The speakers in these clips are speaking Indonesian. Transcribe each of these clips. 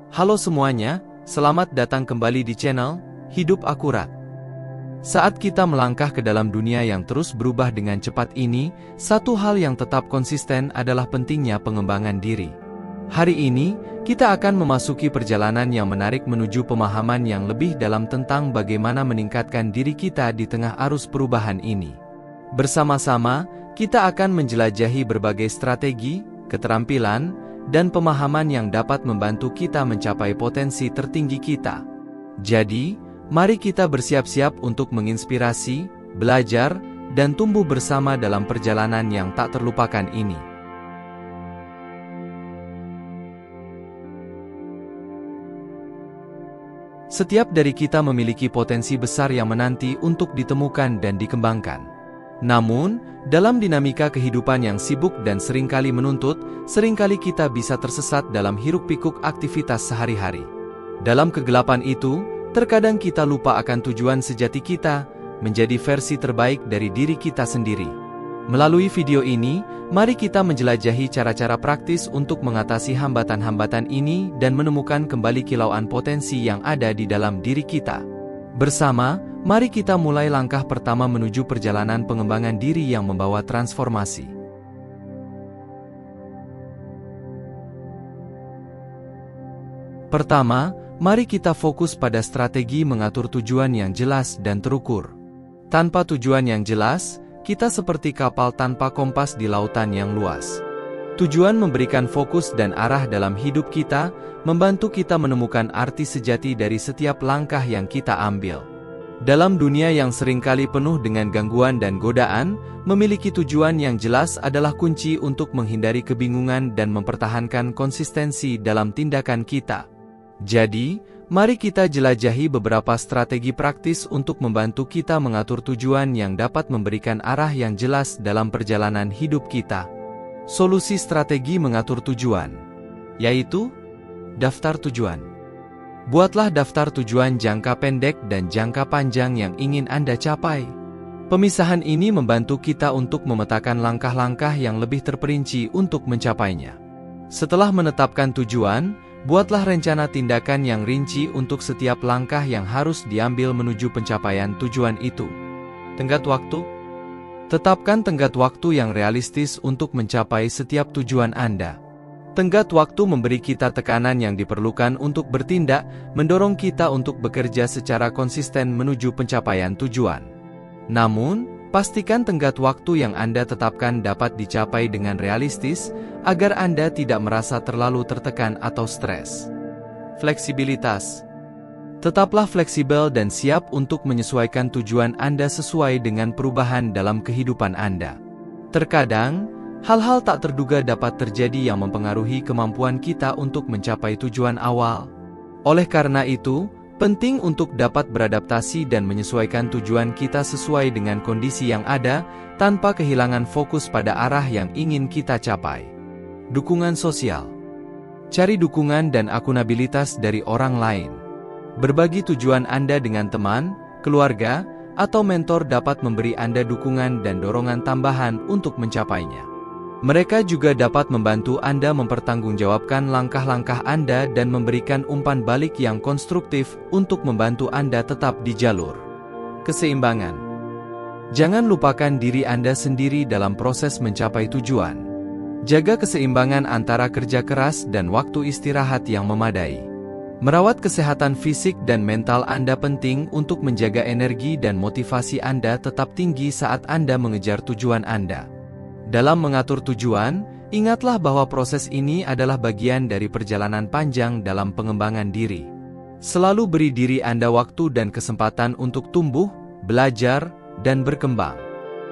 Halo semuanya, selamat datang kembali di channel Hidup Akurat. Saat kita melangkah ke dalam dunia yang terus berubah dengan cepat ini, satu hal yang tetap konsisten adalah pentingnya pengembangan diri. Hari ini, kita akan memasuki perjalanan yang menarik menuju pemahaman yang lebih dalam tentang bagaimana meningkatkan diri kita di tengah arus perubahan ini. Bersama-sama, kita akan menjelajahi berbagai strategi, keterampilan, dan pemahaman yang dapat membantu kita mencapai potensi tertinggi kita. Jadi, mari kita bersiap-siap untuk menginspirasi, belajar, dan tumbuh bersama dalam perjalanan yang tak terlupakan ini. Setiap dari kita memiliki potensi besar yang menanti untuk ditemukan dan dikembangkan. Namun, dalam dinamika kehidupan yang sibuk dan seringkali menuntut, seringkali kita bisa tersesat dalam hiruk-pikuk aktivitas sehari-hari. Dalam kegelapan itu, terkadang kita lupa akan tujuan sejati kita, menjadi versi terbaik dari diri kita sendiri. Melalui video ini, mari kita menjelajahi cara-cara praktis untuk mengatasi hambatan-hambatan ini dan menemukan kembali kilauan potensi yang ada di dalam diri kita. Bersama, mari kita mulai langkah pertama menuju perjalanan pengembangan diri yang membawa transformasi. Pertama, mari kita fokus pada strategi mengatur tujuan yang jelas dan terukur. Tanpa tujuan yang jelas, kita seperti kapal tanpa kompas di lautan yang luas. Tujuan memberikan fokus dan arah dalam hidup kita, membantu kita menemukan arti sejati dari setiap langkah yang kita ambil. Dalam dunia yang seringkali penuh dengan gangguan dan godaan, memiliki tujuan yang jelas adalah kunci untuk menghindari kebingungan dan mempertahankan konsistensi dalam tindakan kita. Jadi, mari kita jelajahi beberapa strategi praktis untuk membantu kita mengatur tujuan yang dapat memberikan arah yang jelas dalam perjalanan hidup kita. Solusi strategi mengatur tujuan, yaitu daftar tujuan. Buatlah daftar tujuan jangka pendek dan jangka panjang yang ingin Anda capai. Pemisahan ini membantu kita untuk memetakan langkah-langkah yang lebih terperinci untuk mencapainya. Setelah menetapkan tujuan, buatlah rencana tindakan yang rinci untuk setiap langkah yang harus diambil menuju pencapaian tujuan itu. Tenggat waktu. Tetapkan tenggat waktu yang realistis untuk mencapai setiap tujuan Anda. Tenggat waktu memberi kita tekanan yang diperlukan untuk bertindak, mendorong kita untuk bekerja secara konsisten menuju pencapaian tujuan. Namun, pastikan tenggat waktu yang Anda tetapkan dapat dicapai dengan realistis, agar Anda tidak merasa terlalu tertekan atau stres. Fleksibilitas. Tetaplah fleksibel dan siap untuk menyesuaikan tujuan Anda sesuai dengan perubahan dalam kehidupan Anda. Terkadang, hal-hal tak terduga dapat terjadi yang mempengaruhi kemampuan kita untuk mencapai tujuan awal. Oleh karena itu, penting untuk dapat beradaptasi dan menyesuaikan tujuan kita sesuai dengan kondisi yang ada, tanpa kehilangan fokus pada arah yang ingin kita capai. Dukungan sosial. Cari dukungan dan akunabilitas dari orang lain. Berbagi tujuan Anda dengan teman, keluarga, atau mentor dapat memberi Anda dukungan dan dorongan tambahan untuk mencapainya. Mereka juga dapat membantu Anda mempertanggungjawabkan langkah-langkah Anda dan memberikan umpan balik yang konstruktif untuk membantu Anda tetap di jalur. Keseimbangan. Jangan lupakan diri Anda sendiri dalam proses mencapai tujuan. Jaga keseimbangan antara kerja keras dan waktu istirahat yang memadai. Merawat kesehatan fisik dan mental Anda penting untuk menjaga energi dan motivasi Anda tetap tinggi saat Anda mengejar tujuan Anda. Dalam mengatur tujuan, ingatlah bahwa proses ini adalah bagian dari perjalanan panjang dalam pengembangan diri. Selalu beri diri Anda waktu dan kesempatan untuk tumbuh, belajar, dan berkembang.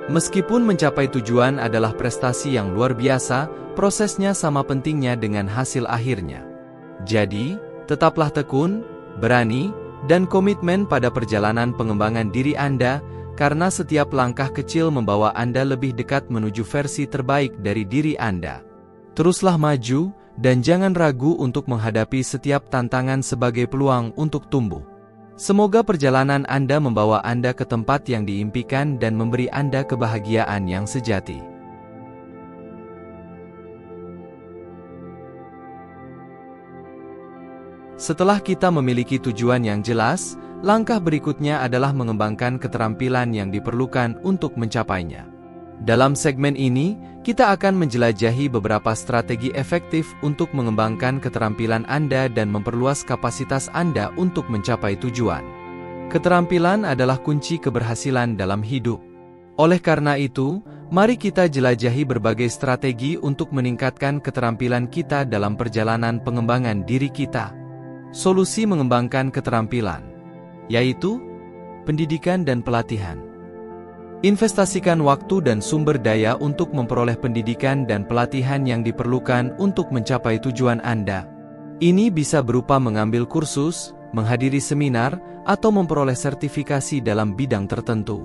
Meskipun mencapai tujuan adalah prestasi yang luar biasa, prosesnya sama pentingnya dengan hasil akhirnya. Jadi, tetaplah tekun, berani, dan komitmen pada perjalanan pengembangan diri Anda, karena setiap langkah kecil membawa Anda lebih dekat menuju versi terbaik dari diri Anda. Teruslah maju, dan jangan ragu untuk menghadapi setiap tantangan sebagai peluang untuk tumbuh. Semoga perjalanan Anda membawa Anda ke tempat yang diimpikan dan memberi Anda kebahagiaan yang sejati. Setelah kita memiliki tujuan yang jelas, langkah berikutnya adalah mengembangkan keterampilan yang diperlukan untuk mencapainya. Dalam segmen ini, kita akan menjelajahi beberapa strategi efektif untuk mengembangkan keterampilan Anda dan memperluas kapasitas Anda untuk mencapai tujuan. Keterampilan adalah kunci keberhasilan dalam hidup. Oleh karena itu, mari kita jelajahi berbagai strategi untuk meningkatkan keterampilan kita dalam perjalanan pengembangan diri kita. Solusi mengembangkan keterampilan, yaitu pendidikan dan pelatihan. Investasikan waktu dan sumber daya untuk memperoleh pendidikan dan pelatihan yang diperlukan untuk mencapai tujuan Anda. Ini bisa berupa mengambil kursus, menghadiri seminar, atau memperoleh sertifikasi dalam bidang tertentu.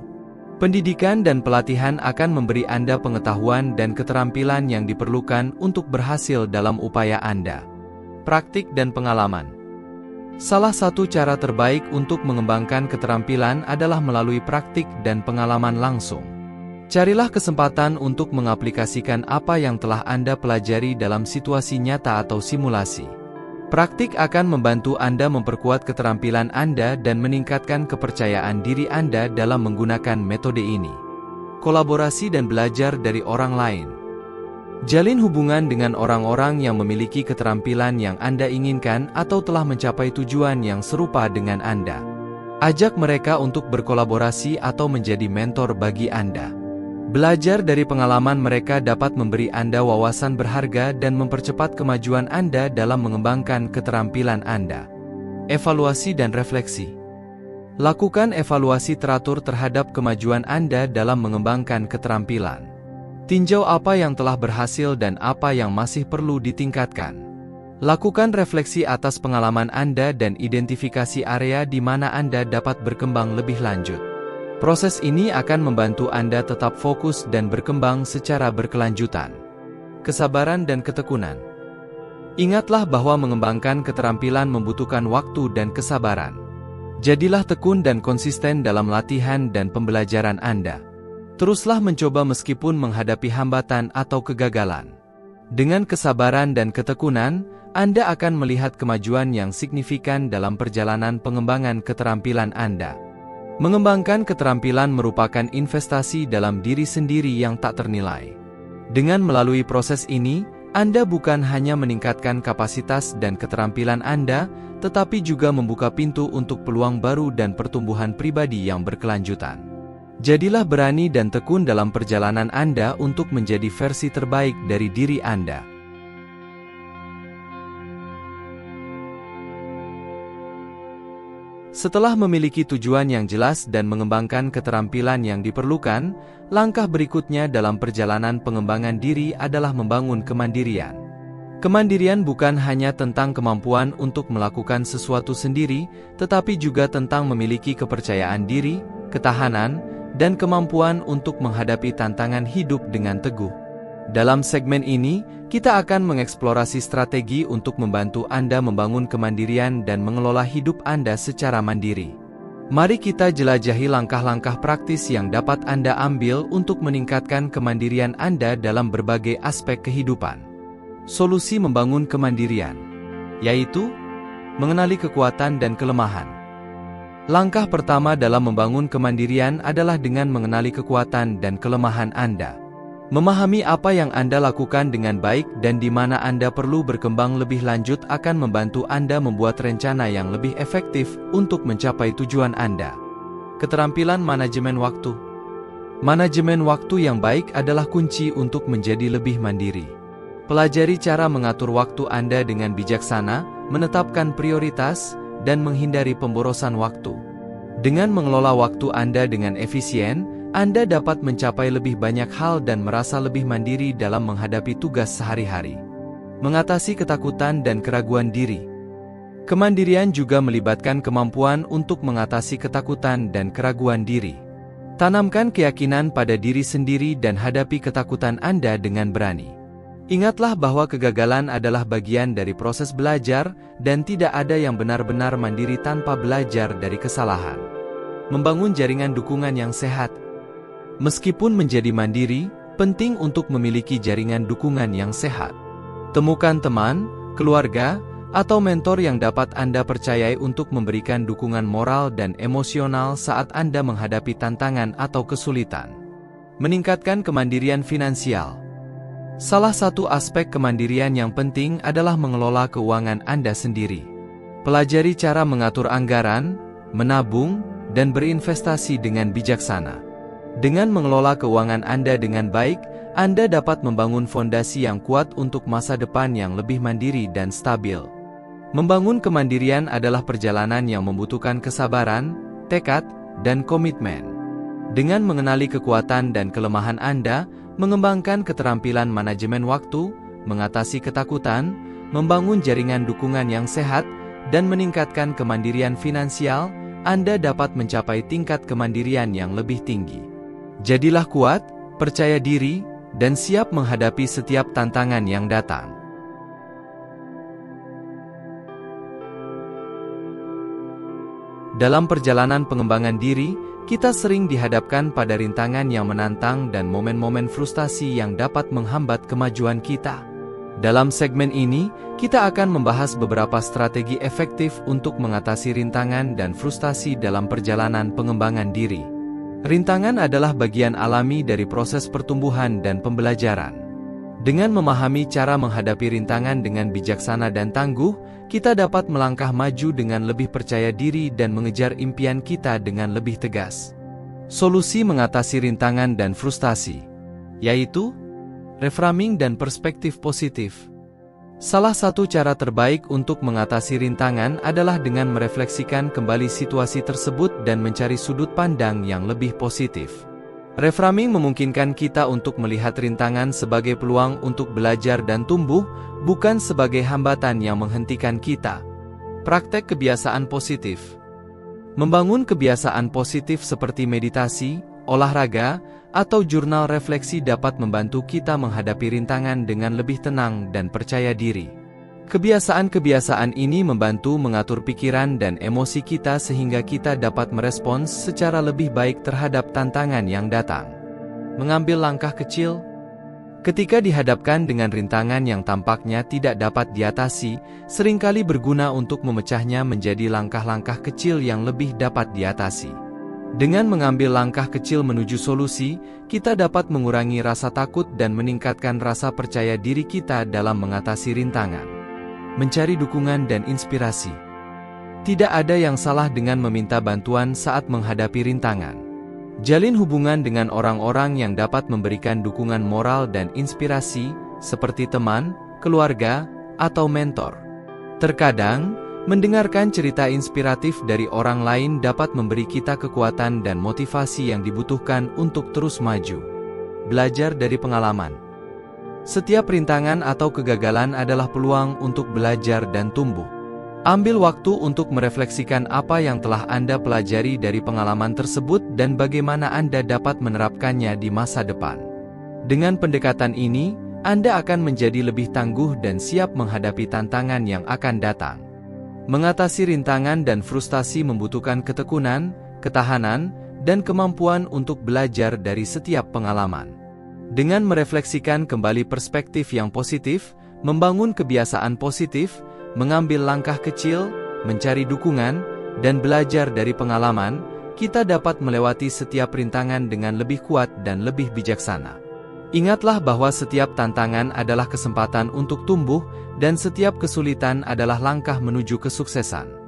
Pendidikan dan pelatihan akan memberi Anda pengetahuan dan keterampilan yang diperlukan untuk berhasil dalam upaya Anda. Praktik dan pengalaman. Salah satu cara terbaik untuk mengembangkan keterampilan adalah melalui praktik dan pengalaman langsung. Carilah kesempatan untuk mengaplikasikan apa yang telah Anda pelajari dalam situasi nyata atau simulasi. Praktik akan membantu Anda memperkuat keterampilan Anda dan meningkatkan kepercayaan diri Anda dalam menggunakan metode ini. Kolaborasi dan belajar dari orang lain. Jalin hubungan dengan orang-orang yang memiliki keterampilan yang Anda inginkan atau telah mencapai tujuan yang serupa dengan Anda. Ajak mereka untuk berkolaborasi atau menjadi mentor bagi Anda. Belajar dari pengalaman mereka dapat memberi Anda wawasan berharga dan mempercepat kemajuan Anda dalam mengembangkan keterampilan Anda. Evaluasi dan refleksi. Lakukan evaluasi teratur terhadap kemajuan Anda dalam mengembangkan keterampilan. Tinjau apa yang telah berhasil dan apa yang masih perlu ditingkatkan. Lakukan refleksi atas pengalaman Anda dan identifikasi area di mana Anda dapat berkembang lebih lanjut. Proses ini akan membantu Anda tetap fokus dan berkembang secara berkelanjutan. Kesabaran dan ketekunan. Ingatlah bahwa mengembangkan keterampilan membutuhkan waktu dan kesabaran. Jadilah tekun dan konsisten dalam latihan dan pembelajaran Anda. Teruslah mencoba meskipun menghadapi hambatan atau kegagalan. Dengan kesabaran dan ketekunan, Anda akan melihat kemajuan yang signifikan dalam perjalanan pengembangan keterampilan Anda. Mengembangkan keterampilan merupakan investasi dalam diri sendiri yang tak ternilai. Dengan melalui proses ini, Anda bukan hanya meningkatkan kapasitas dan keterampilan Anda, tetapi juga membuka pintu untuk peluang baru dan pertumbuhan pribadi yang berkelanjutan. Jadilah berani dan tekun dalam perjalanan Anda untuk menjadi versi terbaik dari diri Anda. Setelah memiliki tujuan yang jelas dan mengembangkan keterampilan yang diperlukan, langkah berikutnya dalam perjalanan pengembangan diri adalah membangun kemandirian. Kemandirian bukan hanya tentang kemampuan untuk melakukan sesuatu sendiri, tetapi juga tentang memiliki kepercayaan diri, ketahanan, dan kemampuan untuk menghadapi tantangan hidup dengan teguh. Dalam segmen ini, kita akan mengeksplorasi strategi untuk membantu Anda membangun kemandirian dan mengelola hidup Anda secara mandiri. Mari kita jelajahi langkah-langkah praktis yang dapat Anda ambil untuk meningkatkan kemandirian Anda dalam berbagai aspek kehidupan. Solusi membangun kemandirian, yaitu mengenali kekuatan dan kelemahan. Langkah pertama dalam membangun kemandirian adalah dengan mengenali kekuatan dan kelemahan Anda. Memahami apa yang Anda lakukan dengan baik dan di mana Anda perlu berkembang lebih lanjut akan membantu Anda membuat rencana yang lebih efektif untuk mencapai tujuan Anda. Keterampilan manajemen waktu. Manajemen waktu yang baik adalah kunci untuk menjadi lebih mandiri. Pelajari cara mengatur waktu Anda dengan bijaksana, menetapkan prioritas, dan menghindari pemborosan waktu. Dengan mengelola waktu Anda dengan efisien, Anda dapat mencapai lebih banyak hal dan merasa lebih mandiri dalam menghadapi tugas sehari-hari. Mengatasi ketakutan dan keraguan diri. Kemandirian juga melibatkan kemampuan untuk mengatasi ketakutan dan keraguan diri. Tanamkan keyakinan pada diri sendiri dan hadapi ketakutan Anda dengan berani. Ingatlah bahwa kegagalan adalah bagian dari proses belajar, dan tidak ada yang benar-benar mandiri tanpa belajar dari kesalahan. Membangun jaringan dukungan yang sehat. Meskipun menjadi mandiri, penting untuk memiliki jaringan dukungan yang sehat. Temukan teman, keluarga, atau mentor yang dapat Anda percayai untuk memberikan dukungan moral dan emosional saat Anda menghadapi tantangan atau kesulitan. Meningkatkan kemandirian finansial. Salah satu aspek kemandirian yang penting adalah mengelola keuangan Anda sendiri. Pelajari cara mengatur anggaran, menabung, dan berinvestasi dengan bijaksana. Dengan mengelola keuangan Anda dengan baik, Anda dapat membangun fondasi yang kuat untuk masa depan yang lebih mandiri dan stabil. Membangun kemandirian adalah perjalanan yang membutuhkan kesabaran, tekad, dan komitmen. Dengan mengenali kekuatan dan kelemahan Anda, mengembangkan keterampilan manajemen waktu, mengatasi ketakutan, membangun jaringan dukungan yang sehat, dan meningkatkan kemandirian finansial, Anda dapat mencapai tingkat kemandirian yang lebih tinggi. Jadilah kuat, percaya diri, dan siap menghadapi setiap tantangan yang datang. Dalam perjalanan pengembangan diri, kita sering dihadapkan pada rintangan yang menantang dan momen-momen frustasi yang dapat menghambat kemajuan kita. Dalam segmen ini, kita akan membahas beberapa strategi efektif untuk mengatasi rintangan dan frustasi dalam perjalanan pengembangan diri. Rintangan adalah bagian alami dari proses pertumbuhan dan pembelajaran. Dengan memahami cara menghadapi rintangan dengan bijaksana dan tangguh, kita dapat melangkah maju dengan lebih percaya diri dan mengejar impian kita dengan lebih tegas. Solusi mengatasi rintangan dan frustasi, yaitu reframing dan perspektif positif. Salah satu cara terbaik untuk mengatasi rintangan adalah dengan merefleksikan kembali situasi tersebut dan mencari sudut pandang yang lebih positif. Reframing memungkinkan kita untuk melihat rintangan sebagai peluang untuk belajar dan tumbuh, bukan sebagai hambatan yang menghentikan kita. Praktek kebiasaan positif. Membangun kebiasaan positif seperti meditasi, olahraga, atau jurnal refleksi dapat membantu kita menghadapi rintangan dengan lebih tenang dan percaya diri. Kebiasaan-kebiasaan ini membantu mengatur pikiran dan emosi kita sehingga kita dapat merespons secara lebih baik terhadap tantangan yang datang. Mengambil langkah kecil. Ketika dihadapkan dengan rintangan yang tampaknya tidak dapat diatasi, seringkali berguna untuk memecahnya menjadi langkah-langkah kecil yang lebih dapat diatasi. Dengan mengambil langkah kecil menuju solusi, kita dapat mengurangi rasa takut dan meningkatkan rasa percaya diri kita dalam mengatasi rintangan. Mencari dukungan dan inspirasi. Tidak ada yang salah dengan meminta bantuan saat menghadapi rintangan. Jalin hubungan dengan orang-orang yang dapat memberikan dukungan moral dan inspirasi, seperti teman, keluarga, atau mentor. Terkadang, mendengarkan cerita inspiratif dari orang lain dapat memberi kita kekuatan dan motivasi yang dibutuhkan untuk terus maju. Belajar dari pengalaman. Setiap rintangan atau kegagalan adalah peluang untuk belajar dan tumbuh. Ambil waktu untuk merefleksikan apa yang telah Anda pelajari dari pengalaman tersebut dan bagaimana Anda dapat menerapkannya di masa depan. Dengan pendekatan ini, Anda akan menjadi lebih tangguh dan siap menghadapi tantangan yang akan datang. Mengatasi rintangan dan frustasi membutuhkan ketekunan, ketahanan, dan kemampuan untuk belajar dari setiap pengalaman. Dengan merefleksikan kembali perspektif yang positif, membangun kebiasaan positif, mengambil langkah kecil, mencari dukungan, dan belajar dari pengalaman, kita dapat melewati setiap rintangan dengan lebih kuat dan lebih bijaksana. Ingatlah bahwa setiap tantangan adalah kesempatan untuk tumbuh, dan setiap kesulitan adalah langkah menuju kesuksesan.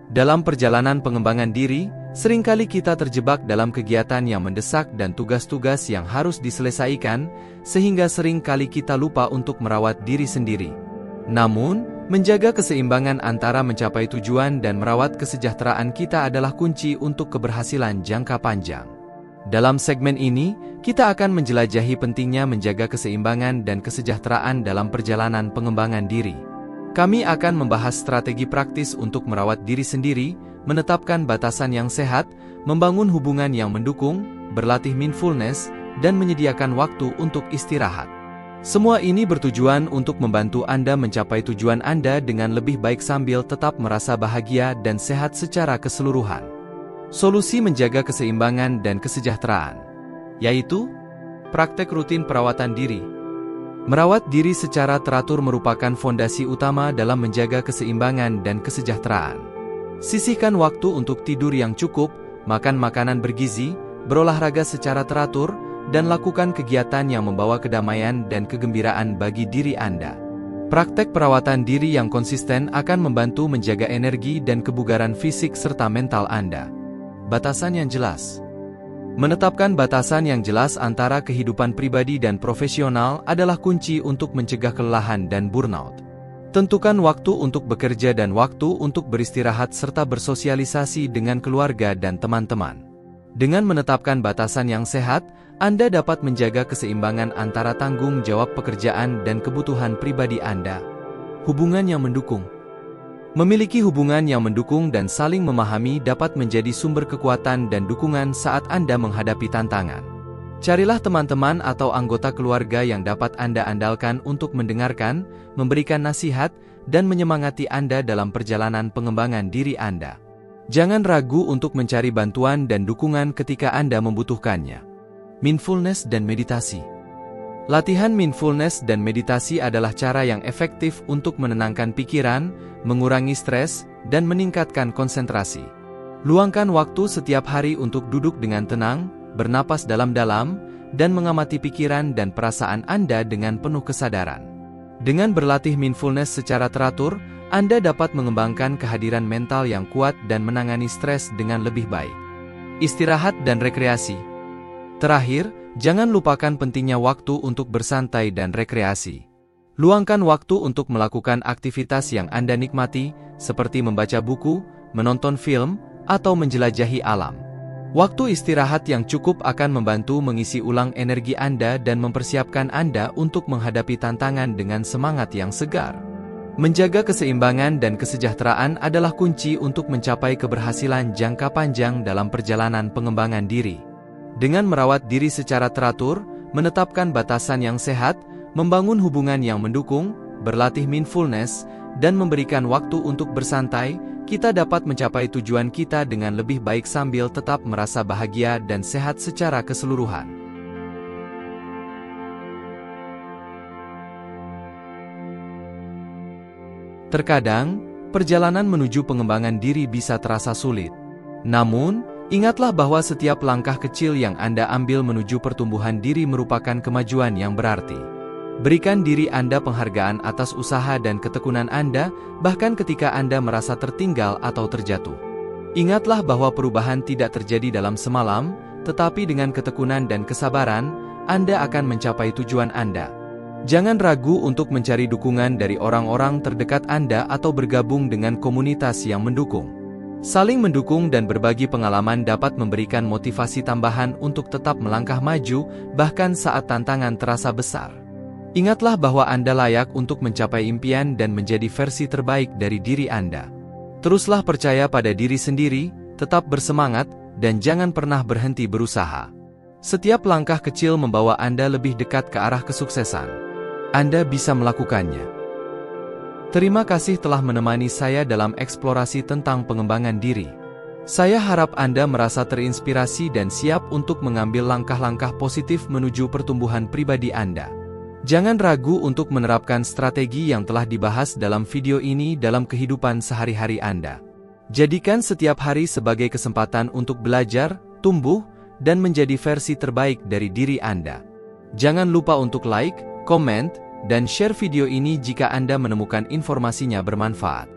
Dalam perjalanan pengembangan diri, seringkali kita terjebak dalam kegiatan yang mendesak dan tugas-tugas yang harus diselesaikan, sehingga seringkali kita lupa untuk merawat diri sendiri. Namun, menjaga keseimbangan antara mencapai tujuan dan merawat kesejahteraan kita adalah kunci untuk keberhasilan jangka panjang. Dalam segmen ini, kita akan menjelajahi pentingnya menjaga keseimbangan dan kesejahteraan dalam perjalanan pengembangan diri. Kami akan membahas strategi praktis untuk merawat diri sendiri, menetapkan batasan yang sehat, membangun hubungan yang mendukung, berlatih mindfulness, dan menyediakan waktu untuk istirahat. Semua ini bertujuan untuk membantu Anda mencapai tujuan Anda dengan lebih baik sambil tetap merasa bahagia dan sehat secara keseluruhan. Solusi menjaga keseimbangan dan kesejahteraan, yaitu Praktek rutin perawatan diri. Merawat diri secara teratur merupakan fondasi utama dalam menjaga keseimbangan dan kesejahteraan. Sisihkan waktu untuk tidur yang cukup, makan makanan bergizi, berolahraga secara teratur, dan lakukan kegiatan yang membawa kedamaian dan kegembiraan bagi diri Anda. Praktek perawatan diri yang konsisten akan membantu menjaga energi dan kebugaran fisik serta mental Anda. Batasan yang jelas. Menetapkan batasan yang jelas antara kehidupan pribadi dan profesional adalah kunci untuk mencegah kelelahan dan burnout. Tentukan waktu untuk bekerja dan waktu untuk beristirahat serta bersosialisasi dengan keluarga dan teman-teman. Dengan menetapkan batasan yang sehat, Anda dapat menjaga keseimbangan antara tanggung jawab pekerjaan dan kebutuhan pribadi Anda. Hubungan yang mendukung. Memiliki hubungan yang mendukung dan saling memahami dapat menjadi sumber kekuatan dan dukungan saat Anda menghadapi tantangan. Carilah teman-teman atau anggota keluarga yang dapat Anda andalkan untuk mendengarkan, memberikan nasihat, dan menyemangati Anda dalam perjalanan pengembangan diri Anda. Jangan ragu untuk mencari bantuan dan dukungan ketika Anda membutuhkannya. Mindfulness dan meditasi. Latihan mindfulness dan meditasi adalah cara yang efektif untuk menenangkan pikiran, mengurangi stres, dan meningkatkan konsentrasi. Luangkan waktu setiap hari untuk duduk dengan tenang, bernapas dalam-dalam, dan mengamati pikiran dan perasaan Anda dengan penuh kesadaran. Dengan berlatih mindfulness secara teratur, Anda dapat mengembangkan kehadiran mental yang kuat dan menangani stres dengan lebih baik. Istirahat dan rekreasi. Terakhir, jangan lupakan pentingnya waktu untuk bersantai dan rekreasi. Luangkan waktu untuk melakukan aktivitas yang Anda nikmati, seperti membaca buku, menonton film, atau menjelajahi alam. Waktu istirahat yang cukup akan membantu mengisi ulang energi Anda dan mempersiapkan Anda untuk menghadapi tantangan dengan semangat yang segar. Menjaga keseimbangan dan kesejahteraan adalah kunci untuk mencapai keberhasilan jangka panjang dalam perjalanan pengembangan diri. Dengan merawat diri secara teratur, menetapkan batasan yang sehat, membangun hubungan yang mendukung, berlatih mindfulness, dan memberikan waktu untuk bersantai, kita dapat mencapai tujuan kita dengan lebih baik sambil tetap merasa bahagia dan sehat secara keseluruhan. Terkadang, perjalanan menuju pengembangan diri bisa terasa sulit. Namun, ingatlah bahwa setiap langkah kecil yang Anda ambil menuju pertumbuhan diri merupakan kemajuan yang berarti. Berikan diri Anda penghargaan atas usaha dan ketekunan Anda, bahkan ketika Anda merasa tertinggal atau terjatuh. Ingatlah bahwa perubahan tidak terjadi dalam semalam, tetapi dengan ketekunan dan kesabaran, Anda akan mencapai tujuan Anda. Jangan ragu untuk mencari dukungan dari orang-orang terdekat Anda atau bergabung dengan komunitas yang mendukung. Saling mendukung dan berbagi pengalaman dapat memberikan motivasi tambahan untuk tetap melangkah maju, bahkan saat tantangan terasa besar. Ingatlah bahwa Anda layak untuk mencapai impian dan menjadi versi terbaik dari diri Anda. Teruslah percaya pada diri sendiri, tetap bersemangat, dan jangan pernah berhenti berusaha. Setiap langkah kecil membawa Anda lebih dekat ke arah kesuksesan. Anda bisa melakukannya. Terima kasih telah menemani saya dalam eksplorasi tentang pengembangan diri. Saya harap Anda merasa terinspirasi dan siap untuk mengambil langkah-langkah positif menuju pertumbuhan pribadi Anda. Jangan ragu untuk menerapkan strategi yang telah dibahas dalam video ini dalam kehidupan sehari-hari Anda. Jadikan setiap hari sebagai kesempatan untuk belajar, tumbuh, dan menjadi versi terbaik dari diri Anda. Jangan lupa untuk like, komen, dan share video ini jika Anda menemukan informasinya bermanfaat.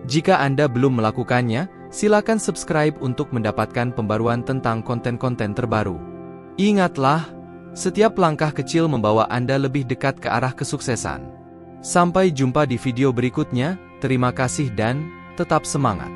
Jika Anda belum melakukannya, silakan subscribe untuk mendapatkan pembaruan tentang konten-konten terbaru. Ingatlah, setiap langkah kecil membawa Anda lebih dekat ke arah kesuksesan. Sampai jumpa di video berikutnya, terima kasih dan tetap semangat.